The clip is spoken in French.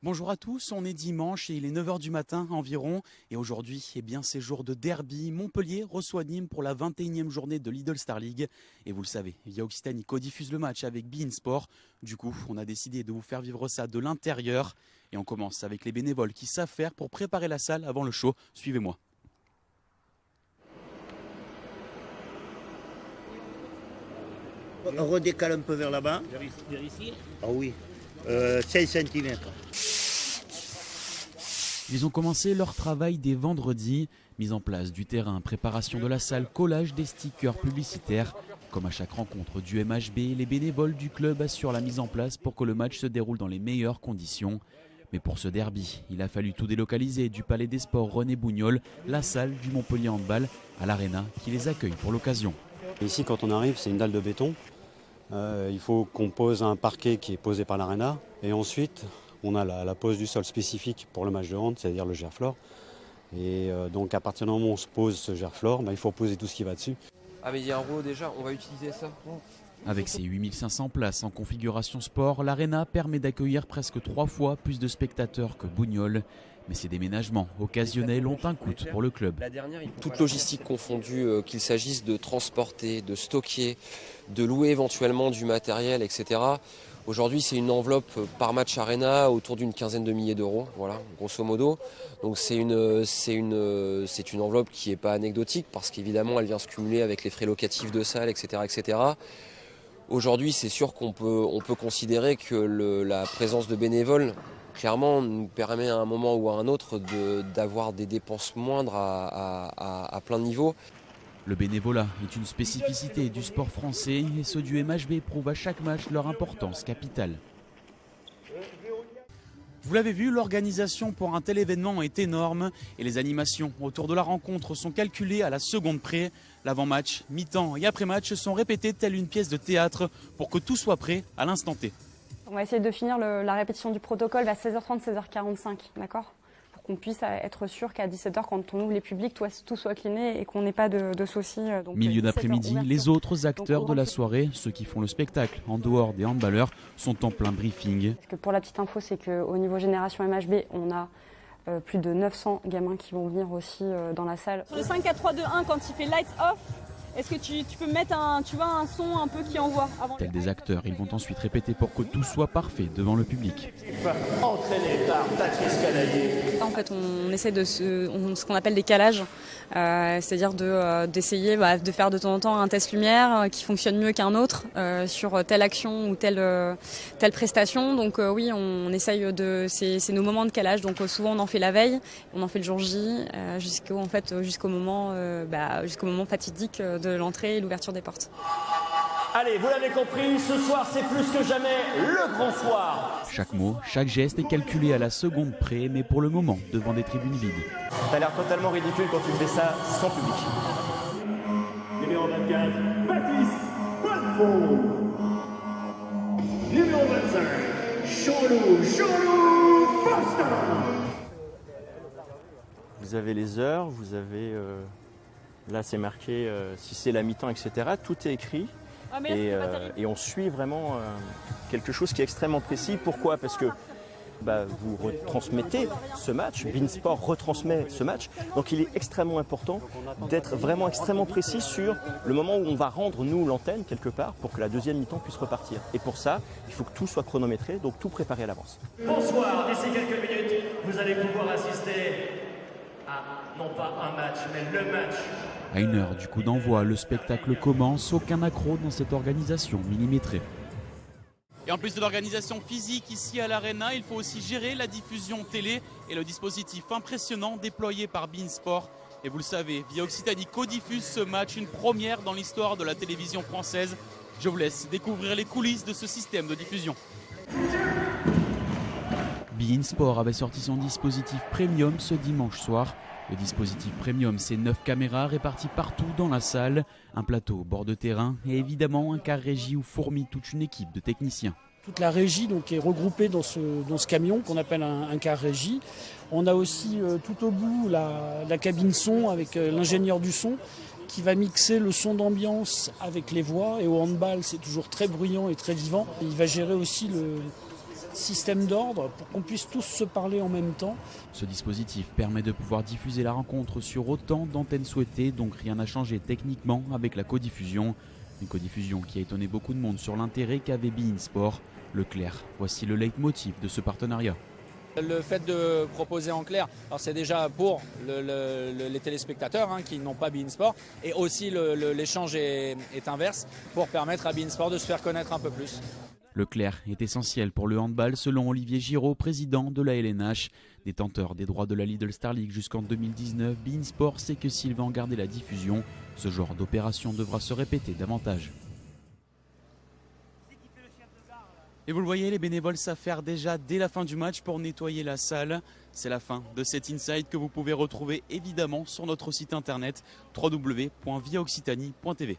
Bonjour à tous, on est dimanche et il est 9 h du matin environ. Et aujourd'hui, c'est jour de derby. Montpellier reçoit Nîmes pour la 21e journée de Lidl Star League. Et vous le savez, Via Occitanie co-diffuse le match avec beIN Sport. Du coup, on a décidé de vous faire vivre ça de l'intérieur. Et on commence avec les bénévoles qui savent faire pour préparer la salle avant le show. Suivez-moi. On redécale un peu vers là-bas. Vers ici? Ah oui, 16 cm. Ils ont commencé leur travail dès vendredi. Mise en place du terrain, préparation de la salle, collage des stickers publicitaires. Comme à chaque rencontre du MHB, les bénévoles du club assurent la mise en place pour que le match se déroule dans les meilleures conditions. Mais pour ce derby, il a fallu tout délocaliser du Palais des Sports René Bougnol, la salle du Montpellier Handball, à l'Arena qui les accueille pour l'occasion. Ici, quand on arrive, c'est une dalle de béton. Il faut qu'on pose un parquet qui est posé par l'Arena. Et ensuite, on a la pose du sol spécifique pour le match de hand, c'est-à-dire le gerflor. Et donc à partir du moment où on se pose ce gerflor, il faut poser tout ce qui va dessus. Ah mais il y a un rouleau déjà, on va utiliser ça. Avec ses 8500 places en configuration sport, l'Arena permet d'accueillir presque 3 fois plus de spectateurs que Bougnol. Mais ces déménagements occasionnels ont un coût pour le club. Toute logistique confondue, qu'il s'agisse de transporter, de stocker, de louer éventuellement du matériel, etc. Aujourd'hui, c'est une enveloppe par match Arena autour d'une quinzaine de milliers d'euros, voilà, grosso modo. Donc c'est une enveloppe qui n'est pas anecdotique parce qu'évidemment, elle vient se cumuler avec les frais locatifs de salle, etc., etc. Aujourd'hui, c'est sûr qu'on peut considérer que la présence de bénévoles, clairement, nous permet à un moment ou à un autre d'avoir des dépenses moindres à plein de niveaux. Le bénévolat est une spécificité du sport français et ceux du MHB prouvent à chaque match leur importance capitale. Vous l'avez vu, l'organisation pour un tel événement est énorme et les animations autour de la rencontre sont calculées à la seconde près. L'avant-match, mi-temps et après-match sont répétés telle une pièce de théâtre pour que tout soit prêt à l'instant T. On va essayer de finir la répétition du protocole vers 16h30, 16h45, d'accord ? Pour qu'on puisse être sûr qu'à 17h, quand on ouvre les publics, tout soit cliné et qu'on n'ait pas de soucis. Donc, milieu d'après-midi, les autres acteurs de la soirée, ceux qui font le spectacle en dehors des handballeurs, sont en plein briefing. Parce que pour la petite info, c'est qu'au niveau génération MHB, on a plus de 900 gamins qui vont venir aussi dans la salle. Sur le 5, 4, 3, 2, 1, quand il fait lights off, est-ce que tu peux mettre un son un peu qui envoie avant? Tels des acteurs, ils vont ensuite répéter pour que tout soit parfait devant le public. Entraîné par Patrice Canadier. En fait, on essaie de ce qu'on appelle des calages, c'est-à-dire d'essayer de faire de temps en temps un test lumière qui fonctionne mieux qu'un autre sur telle action ou telle prestation. Donc oui, on essaye c'est nos moments de calage. Donc souvent on en fait la veille, on en fait le jour J, jusqu'au moment fatidique de l'entrée et l'ouverture des portes. Allez, vous l'avez compris, ce soir c'est plus que jamais le grand soir. Chaque mot, chaque geste est calculé à la seconde près, mais pour le moment, devant des tribunes vides. T'as l'air totalement ridicule quand tu fais ça sans public. Numéro 24, Baptiste Bonnefour. Numéro 25, Jean-Loup Foster. Vous avez les heures, vous avez... là c'est marqué si c'est la mi-temps, etc. Tout est écrit. Et on suit vraiment quelque chose qui est extrêmement précis. Pourquoi ? Parce que vous retransmettez ce match, beIN Sport retransmet ce match. Donc il est extrêmement important d'être vraiment extrêmement précis sur le moment où on va rendre nous l'antenne quelque part pour que la deuxième mi-temps puisse repartir. Et pour ça, il faut que tout soit chronométré, donc tout préparé à l'avance. Bonsoir, d'ici quelques minutes, vous allez pouvoir assister à non pas un match, mais le match. À 1h du coup d'envoi, le spectacle commence. Aucun accroc dans cette organisation millimétrée. Et en plus de l'organisation physique ici à l'Arena, il faut aussi gérer la diffusion télé et le dispositif impressionnant déployé par beIN Sport. Et vous le savez, Via Occitanie co-diffuse ce match, une première dans l'histoire de la télévision française. Je vous laisse découvrir les coulisses de ce système de diffusion. beIN Sport avait sorti son dispositif premium ce dimanche soir. Le dispositif premium, c'est 9 caméras réparties partout dans la salle, un plateau au bord de terrain et évidemment un car régie où fourmille toute une équipe de techniciens. Toute la régie donc, est regroupée dans ce camion qu'on appelle un car régie. On a aussi tout au bout la cabine son avec l'ingénieur du son qui va mixer le son d'ambiance avec les voix. Et au handball, c'est toujours très bruyant et très vivant. Et il va gérer aussi système d'ordre pour qu'on puisse tous se parler en même temps. Ce dispositif permet de pouvoir diffuser la rencontre sur autant d'antennes souhaitées, donc rien n'a changé techniquement avec la codiffusion. Une codiffusion qui a étonné beaucoup de monde sur l'intérêt qu'avait beIN Sport. Leclerc, voici le leitmotiv de ce partenariat. Le fait de proposer en clair, alors c'est déjà pour les téléspectateurs qui n'ont pas beIN Sport, et aussi l'échange est inverse pour permettre à beIN Sport de se faire connaître un peu plus. Leclerc est essentiel pour le handball selon Olivier Giraud, président de la LNH. Détenteur des droits de la Lidl Star League jusqu'en 2019, beIN Sport sait que s'il va en garder la diffusion, ce genre d'opération devra se répéter davantage. Et vous le voyez, les bénévoles s'affairent déjà dès la fin du match pour nettoyer la salle. C'est la fin de cet Inside que vous pouvez retrouver évidemment sur notre site internet www.viaoccitanie.tv.